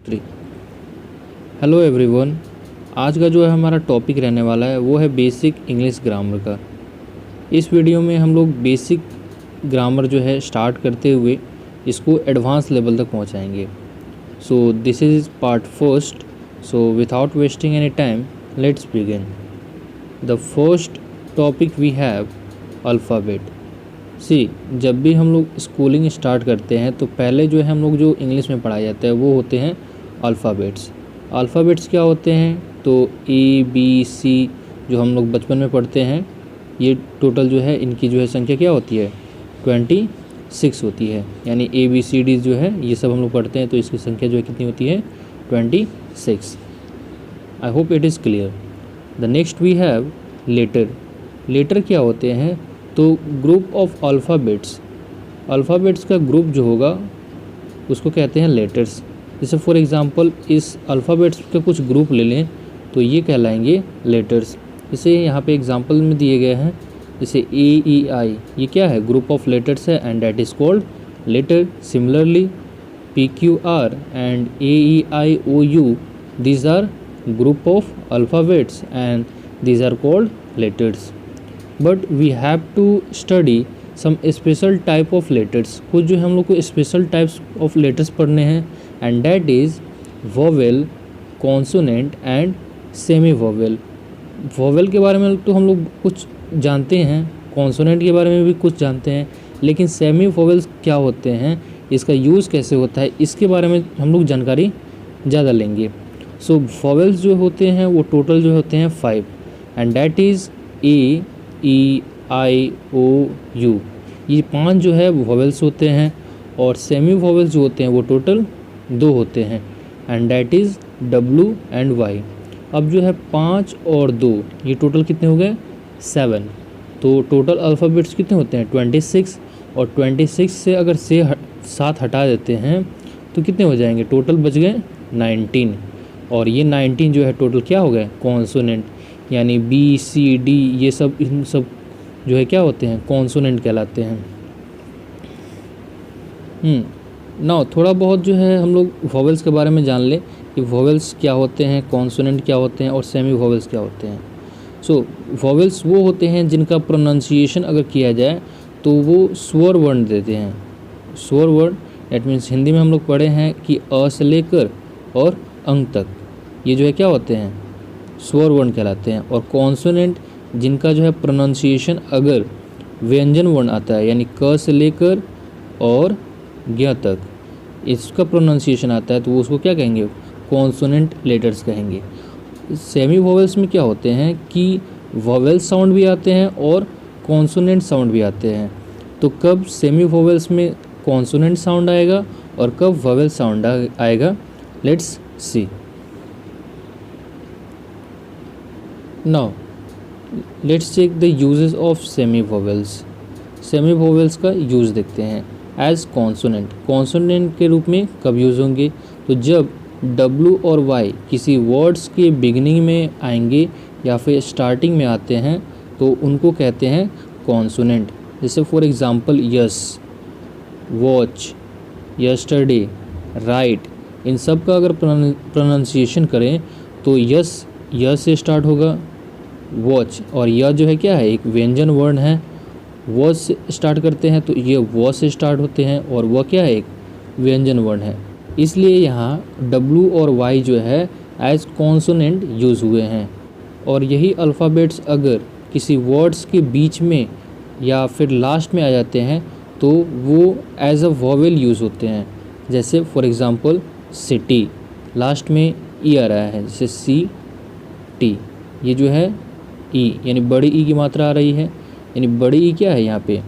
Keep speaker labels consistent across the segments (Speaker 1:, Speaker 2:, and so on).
Speaker 1: 3। Hello everyone, आज का जो है हमारा टॉपिक रहने वाला है वो है बेसिक इंग्लिश ग्रामर का। इस वीडियो में हम लोग बेसिक ग्रामर जो है स्टार्ट करते हुए इसको एडवांस लेवल तक पहुंचाएंगे। So this is part first. So without wasting any time let's begin. The first topic we have alphabet. जब भी हम लोग स्कूलिंग स्टार्ट करते हैं तो पहले जो है हम लोग जो इंग्लिश में पढ़ाया जाता है वो होते हैं अल्फ़ाबेट्स। अल्फ़ाबेट्स क्या होते हैं? तो ABC जो हम लोग बचपन में पढ़ते हैं, ये टोटल जो है इनकी जो है संख्या क्या होती है? 26 होती है। यानी ABCD जो है ये सब हम लोग पढ़ते हैं तो इसकी संख्या जो है कितनी होती है? 26। I hope it is clear. The next we have letter. Letter क्या होते हैं? तो ग्रुप ऑफ अल्फ़ाबेट्स। अल्फ़ाबेट्स का ग्रुप जो होगा उसको कहते हैं लेटर्स। जैसे फॉर एग्ज़ाम्पल इस अल्फ़ाबेट्स के कुछ ग्रुप ले लें तो ये कहलाएंगे लेटर्स। जैसे यहाँ पे एग्जांपल में दिए गए हैं, जैसे AEI, ये क्या है? ग्रुप ऑफ लेटर्स है and that is called letter. Similarly PQR and AEIOU, these are group of alphabets and these are called letters. But we have to study some special type of letters. कुछ जो हम लोग को special types of letters पढ़ने हैं and that is vowel, consonant and semi vowel. Vowel के बारे में तो हम लोग कुछ जानते हैं, कॉन्सोनेंट के बारे में भी कुछ जानते हैं, लेकिन सेमी वोवेल्स क्या होते हैं, इसका यूज़ कैसे होता है, इसके बारे में हम लोग जानकारी ज़्यादा लेंगे। सो वोवेल्स जो होते हैं वो टोटल जो होते हैं 5 एंड दैट इज़ AEIOU। ये 5 जो है वोवेल्स होते हैं और सेमी वोवेल्स जो होते हैं वो टोटल 2 होते हैं and that is W and Y। अब जो है 5 और 2 ये टोटल कितने हो गए? 7। तो टोटल अल्फ़ाबेट्स कितने होते हैं? 26। और 26 से अगर 7 हटा देते हैं तो कितने हो जाएंगे? टोटल बच गए 19। और ये 19 जो है टोटल क्या हो गए? कॉन्सोनेंट। यानी BCD ये सब, इन सब जो है क्या होते हैं? कॉन्सोनेंट कहलाते हैं। नाउ थोड़ा बहुत जो है हम लोग वोवेल्स के बारे में जान लें कि वोवेल्स क्या होते हैं, कॉन्सोनेंट क्या होते हैं और सेमी वोवेल्स क्या होते हैं। सो वोवेल्स वो होते हैं जिनका प्रोनाउंसिएशन अगर किया जाए तो वो स्वर वर्ण देते हैं। स्वर वर्ण दैट मीन्स हिंदी में हम लोग पढ़े हैं कि अ से लेकर और अंग तक ये जो है क्या होते हैं? स्वर वर्ण कहलाते हैं। और कॉन्सोनेंट जिनका जो है प्रोनाउंसिएशन अगर व्यंजन वर्ण आता है, यानी क से लेकर और ज्ञ तक इसका प्रोनाउंसिएशन आता है तो वो उसको क्या कहेंगे? कॉन्सोनेंट लेटर्स कहेंगे। सेमी वोवेल्स में क्या होते हैं कि वोवेल साउंड भी आते हैं और कॉन्सोनेंट साउंड भी आते हैं। तो कब सेमी वोवेल्स में कॉन्सोनेंट साउंड आएगा और कब वोवेल साउंड आएगा, let's see. Now let's check the uses of semi vowels. सेमी वोवेल्स का यूज़ देखते हैं। एज कॉन्सोनेंट, कॉन्सोनेंट के रूप में कब यूज़ होंगे? तो जब W और Y किसी वर्ड्स के बिगिनिंग में आएंगे या फिर स्टार्टिंग में आते हैं तो उनको कहते हैं कॉन्सोनेंट। जैसे for example yes, watch, yesterday, right, इन सब का अगर प्रोनाउंसिएशन करें तो यस से स्टार्ट होगा, वॉच और यह जो है क्या है? एक व्यंजन वर्ण है। वॉच से स्टार्ट करते हैं तो ये वॉच से स्टार्ट होते हैं और वह क्या है? एक व्यंजन वर्ण है। इसलिए यहाँ W और Y जो है एज कॉन्सोनेंट यूज़ हुए हैं। और यही अल्फ़ाबेट्स अगर किसी वर्ड्स के बीच में या फिर लास्ट में आ जाते हैं तो वो एज अ वोवेल यूज़ होते हैं। जैसे फॉर एग्ज़ाम्पल सिटी, लास्ट में ई आ रहा है, जैसे CT, ये जो है ई यानी बड़ी ई की मात्रा आ रही है, यानी बड़ी ई क्या है यहाँ पे?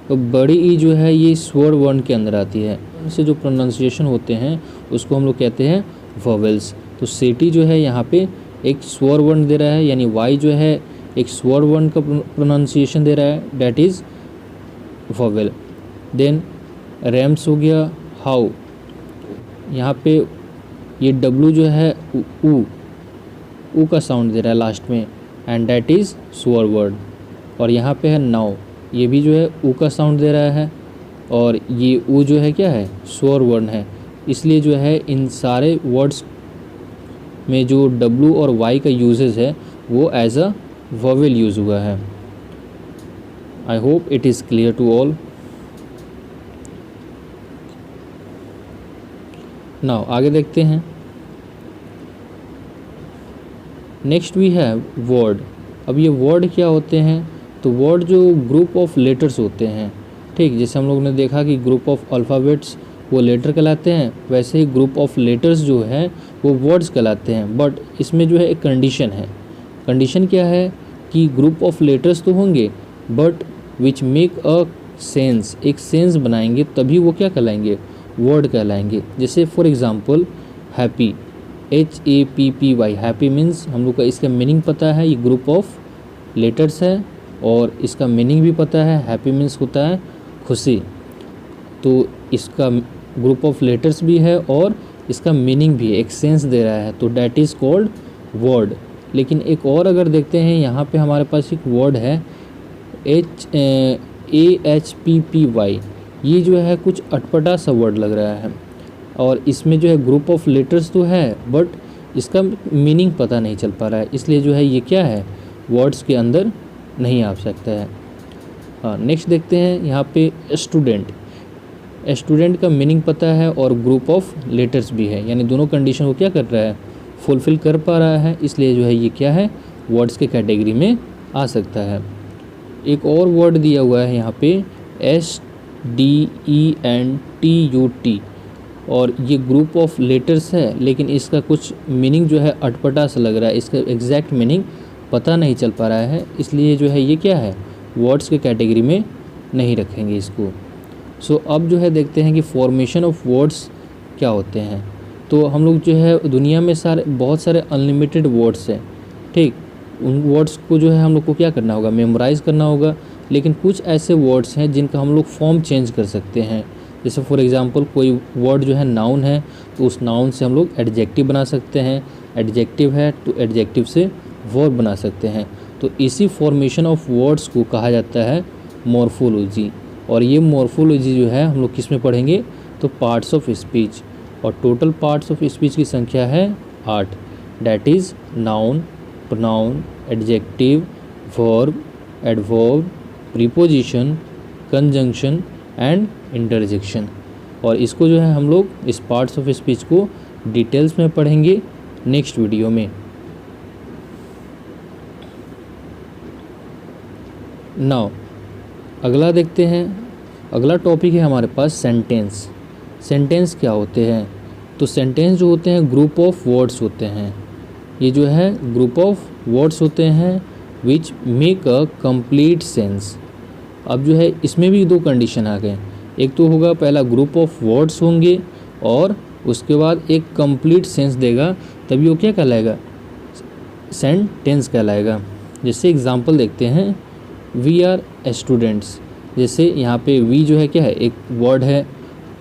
Speaker 1: तो बड़ी ई जो है ये स्वर वर्ण के अंदर आती है। इससे जो प्रोनाउंसिएशन होते हैं उसको हम लोग कहते हैं वोवेल्स। तो सिटी जो है यहाँ पे एक स्वर वर्ण दे रहा है, यानी वाई जो है एक स्वर वर्ण का प्रोनाउंसिएशन दे रहा है, डैट इज़ वोवेल। देन रैम्स हो गया हाउ, यहाँ पे ये W जो है ऊ का साउंड दे रहा है लास्ट में एंड डैट इज़ स्वर वर्ड। और यहाँ पे है नाउ, ये भी जो है ऊ का साउंड दे रहा है और ये ऊ जो है क्या है? स्वर वर्ण है। इसलिए जो है इन सारे वर्ड्स में जो W और Y का यूजेस है वो एज अ वोवेल यूज़ हुआ है। I hope it is clear to all. Now आगे देखते हैं। Next we have word. अब ये वर्ड क्या होते हैं? तो वर्ड जो ग्रुप ऑफ लेटर्स होते हैं, ठीक, जैसे हम लोग ने देखा कि ग्रुप ऑफ अल्फ़ाबेट्स वो लेटर कहलाते हैं, वैसे ही ग्रुप ऑफ लेटर्स जो है वो वर्ड्स कहलाते हैं। बट इसमें जो है एक कंडीशन है। कंडीशन क्या है कि ग्रुप ऑफ लेटर्स तो होंगे but which make a sense, एक सेंस बनाएंगे, तभी वो क्या कहलाएंगे? वर्ड कहलाएंगे। जैसे for example happy, HAPPY, happy means हम लोग का इसका मीनिंग पता है, ये ग्रुप ऑफ लेटर्स है और इसका मीनिंग भी पता है। हैप्पी मीन्स होता है खुशी, तो इसका ग्रुप ऑफ लेटर्स भी है और इसका मीनिंग भी है, एक सेंस दे रहा है, तो डैट इज़ कॉल्ड वर्ड। लेकिन एक और अगर देखते हैं, यहाँ पे हमारे पास एक वर्ड है AHPPY, ये जो है कुछ अटपटा सा वर्ड लग रहा है और इसमें जो है ग्रुप ऑफ लेटर्स तो है बट इसका मीनिंग पता नहीं चल पा रहा है, इसलिए जो है ये क्या है? वर्ड्स के अंदर नहीं आ सकता है। हाँ, नेक्स्ट देखते हैं यहाँ पे स्टूडेंट। स्टूडेंट का मीनिंग पता है और ग्रुप ऑफ लेटर्स भी है, यानी दोनों कंडीशन को क्या कर रहा है? फुलफ़िल कर पा रहा है, इसलिए जो है ये क्या है? वर्ड्स के कैटेगरी में आ सकता है। एक और वर्ड दिया हुआ है यहाँ पे SDENTUT और ये ग्रुप ऑफ लेटर्स है, लेकिन इसका कुछ मीनिंग जो है अटपटा सा लग रहा है, इसका एग्जैक्ट मीनिंग पता नहीं चल पा रहा है, इसलिए जो है ये क्या है? वर्ड्स के कैटेगरी में नहीं रखेंगे इसको। सो अब जो है देखते हैं कि फॉर्मेशन ऑफ वर्ड्स क्या होते हैं। तो हम लोग जो है दुनिया में बहुत सारे अनलिमिटेड वर्ड्स हैं, ठीक, उन वर्ड्स को जो है हम लोग को क्या करना होगा? मेमोराइज़ करना होगा। लेकिन कुछ ऐसे वर्ड्स हैं जिनका हम लोग फॉर्म चेंज कर सकते हैं। जैसे फॉर एग्ज़ाम्पल कोई वर्ड जो है नाउन है, तो उस नाउन से हम लोग एडजेक्टिव बना सकते हैं। एडजेक्टिव है तो एडजेक्टिव से वर्ब बना सकते हैं। तो इसी फॉर्मेशन ऑफ वर्ड्स को कहा जाता है मॉर्फोलॉजी। और ये मॉर्फोलॉजी जो है हम लोग किस में पढ़ेंगे? तो पार्ट्स ऑफ स्पीच, और टोटल पार्ट्स ऑफ स्पीच की संख्या है 8, that is noun, pronoun, adjective, verb, adverb, preposition, conjunction and interjection. और इसको जो है हम लोग इस पार्ट्स ऑफ स्पीच को डिटेल्स में पढ़ेंगे नेक्स्ट वीडियो में। नाउ अगला देखते हैं। अगला टॉपिक है हमारे पास सेंटेंस। सेंटेंस क्या होते हैं? तो सेंटेंस जो होते हैं ग्रुप ऑफ वर्ड्स होते हैं। ये जो है ग्रुप ऑफ वर्ड्स होते हैं which make a complete sense. अब जो है इसमें भी दो कंडीशन आ गए। एक तो होगा पहला ग्रुप ऑफ वर्ड्स होंगे और उसके बाद एक कंप्लीट सेंस देगा, तभी वो क्या कहलाएगा? सेंटेंस कहलाएगा। जैसे एग्जांपल देखते हैं, वी आर स्टूडेंट्स। जैसे यहाँ पे वी जो है क्या है? एक वर्ड है,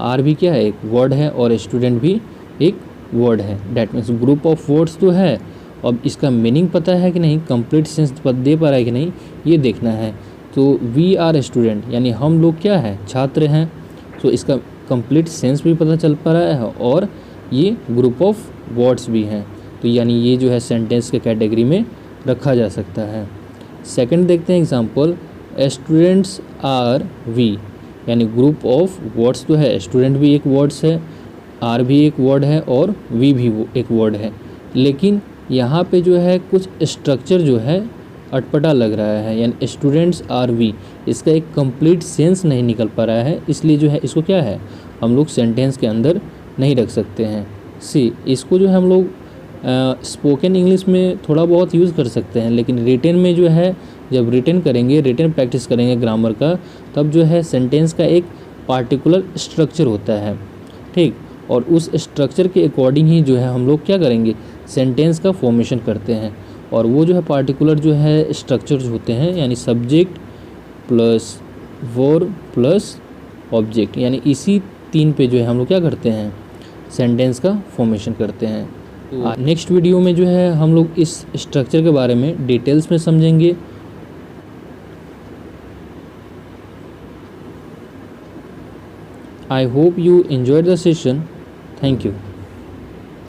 Speaker 1: आर भी क्या है? एक वर्ड है, और स्टूडेंट भी एक वर्ड है। That means group of words तो है, अब इसका मीनिंग पता है कि नहीं, कंप्लीट सेंस दे पा रहा है कि नहीं, ये देखना है। तो वी आर स्टूडेंट यानी हम लोग क्या है? छात्र हैं। तो इसका कंप्लीट सेंस भी पता चल पा रहा है और ये ग्रुप ऑफ वर्ड्स भी हैं, तो यानी ये जो है सेंटेंस के कैटेगरी में रखा जा सकता है। सेकंड देखते हैं एग्जांपल, स्टूडेंट्स आर वी, यानी ग्रुप ऑफ वर्ड्स तो है, स्टूडेंट भी एक वर्ड्स है, आर भी एक वर्ड है और वी भी एक वर्ड है। लेकिन यहाँ पे जो है कुछ स्ट्रक्चर जो है अटपटा लग रहा है, यानी स्टूडेंट्स आर वी, इसका एक कंप्लीट सेंस नहीं निकल पा रहा है, इसलिए जो है इसको क्या है? हम लोग सेंटेंस के अंदर नहीं रख सकते हैं। इसको जो है हम लोग स्पोकन इंग्लिश में थोड़ा बहुत यूज़ कर सकते हैं, लेकिन रिटेन में जो है जब रिटेन करेंगे, रिटेन प्रैक्टिस करेंगे ग्रामर का, तब जो है सेंटेंस का एक पार्टिकुलर स्ट्रक्चर होता है, ठीक, और उस स्ट्रक्चर के अकॉर्डिंग ही जो है हम लोग क्या करेंगे? सेंटेंस का फॉर्मेशन करते हैं। और वो जो है पार्टिकुलर जो है स्ट्रक्चर्स होते हैं, यानी subject plus verb plus object, यानी इसी 3 पे जो है हम लोग क्या करते हैं? सेंटेंस का फॉर्मेशन करते हैं। तो नेक्स्ट वीडियो में जो है हम लोग इस स्ट्रक्चर के बारे में डिटेल्स में समझेंगे। I hope you enjoyed the session. Thank you.